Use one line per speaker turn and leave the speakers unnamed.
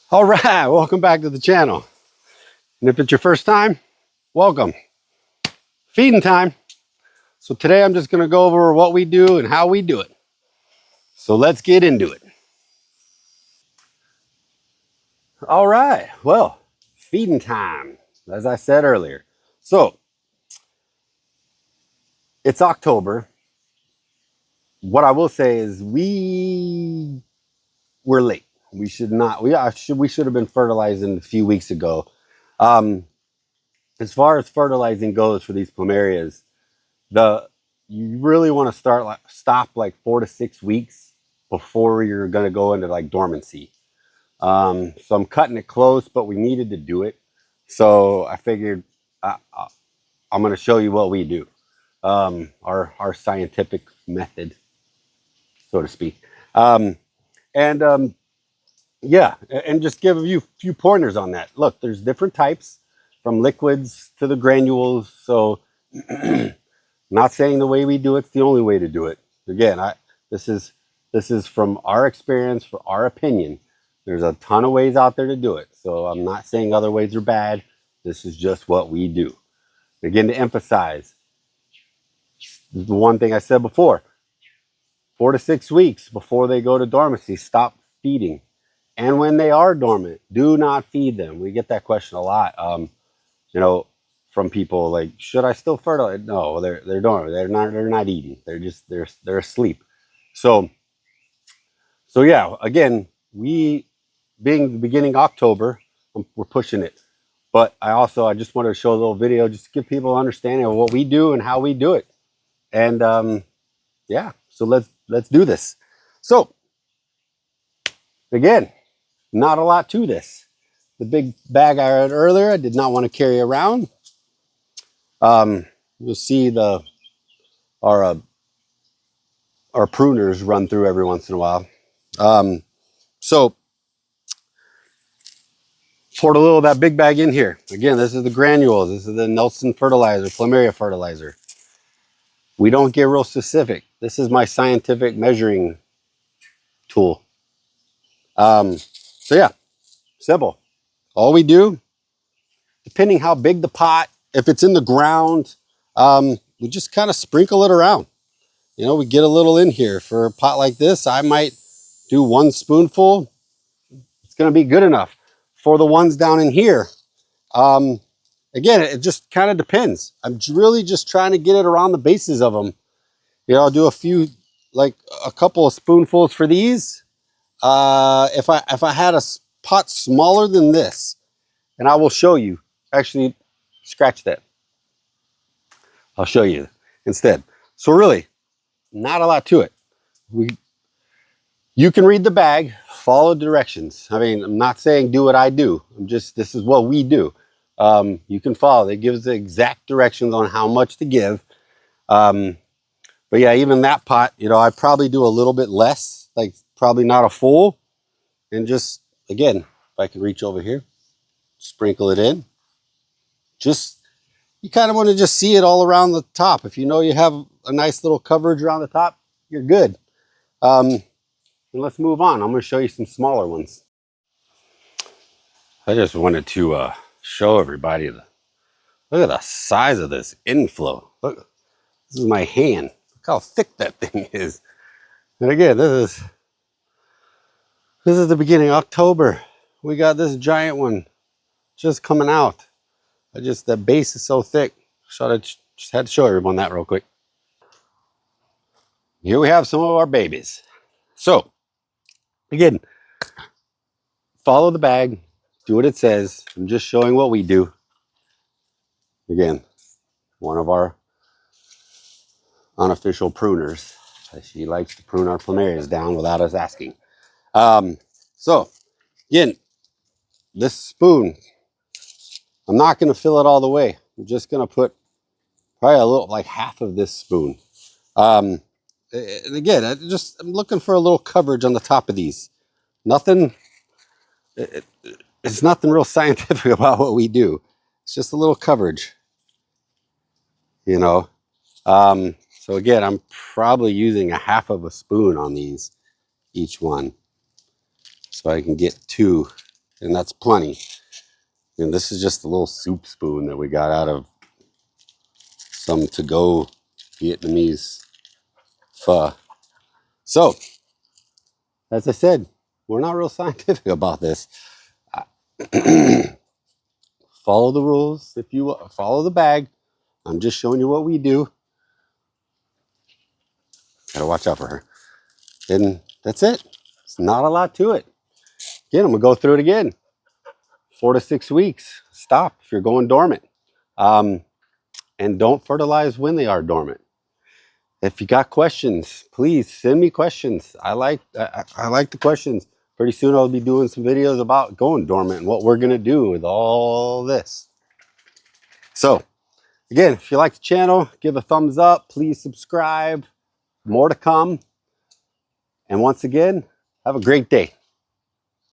All right, welcome back to the channel. And if it's your first time, welcome. Feeding time. So today I'm just gonna go over what we do and how we do it. So let's get into it. All right, well, feeding time, as I said earlier. So it's October. What I will say is we're late. We should not, we should have been fertilizing a few weeks ago. Um, as far as fertilizing goes for these plumerias, you really want to stop like 4 to 6 weeks before you're going to go into like dormancy. So I'm cutting it close, but we needed to do it. So I figured I'm going to show you what we do, our scientific method, so to speak. And Yeah, and just give you a few pointers on that. Look, there's different types from liquids to the granules. So not saying the way we do it's the only way to do it. Again, this is this is from our experience, for our opinion. There's a ton of ways out there to do it. So I'm not saying other ways are bad. This is just what we do. Again, to emphasize the one thing I said before, 4 to 6 weeks before they go to dormancy, stop feeding. And when they are dormant, do not feed them. We get that question a lot. You know, from people like, should I still fertilize? No, they're dormant. They're not eating. They're asleep. So yeah. Again, we being the beginning October, we're pushing it. But I just wanted to show a little video just to give people an understanding of what we do and how we do it. And yeah, so let's do this. So again, not a lot to this. The big bag I had earlier, I did not want to carry around. You'll see our uh, our pruners run through every once in a while. So poured a little of that big bag in here. Again, this is the granules. This is the Nelson fertilizer, plumeria fertilizer. We don't get real specific. This is my scientific measuring tool. So yeah, simple. All we do, depending how big the pot, if it's in the ground, we just kind of sprinkle it around. You know, we get a little in here. For a pot like this, I might do 1 spoonful. It's going to be good enough. For the ones down in here, again, it just kind of depends. I'm really just trying to get it around the bases of them. You know, I'll do a few, like a couple of spoonfuls for these. If I had a pot smaller than this, and I will show you. Actually, scratch that. I'll show you instead. So really, not a lot to it. You can read the bag, follow directions. I mean, I'm not saying do what I do. This is what we do. You can follow. It gives the exact directions on how much to give. But yeah, even that pot, you know, I probably do a little bit less, like probably not a full. And just, again, if I can reach over here, sprinkle it in. Just, you kind of want to just see it all around the top. If you know you have a nice little coverage around the top, you're good. And let's move on. I'm going to show you some smaller ones. I just wanted to show everybody look at the size of this inflow. Look, this is my hand. Look how thick that thing is. And again, this is the beginning of October. We got this giant one just coming out. The base is so thick. So I just had to show everyone that real quick. Here we have some of our babies. So again, follow the bag, do what it says. I'm just showing what we do. Again, one of our unofficial pruners. She likes to prune our plumerias down without us asking. So again, this spoon, I'm not going to fill it all the way. I'm just going to put probably a little, like half of this spoon. And again, I'm looking for a little coverage on the top of these. Nothing, it's nothing real scientific about what we do. It's just a little coverage, you know. So again, I'm probably using a half of a spoon on these, each one. So I can get 2 and that's plenty. And this is just a little soup spoon that we got out of some to-go Vietnamese pho. So, as I said, we're not real scientific about this. Follow the rules. If you follow the bag, I'm just showing you what we do. Gotta watch out for her. And that's it. It's not a lot to it. Again, I'm gonna go through it again. 4 to 6 weeks. Stop if you're going dormant. And don't fertilize when they are dormant. If you got questions, please send me questions. I like the questions. Pretty soon I'll be doing some videos about going dormant and what we're gonna do with all this. So again, if you like the channel, give a thumbs up. Please subscribe. More to come. And once again, have a great day.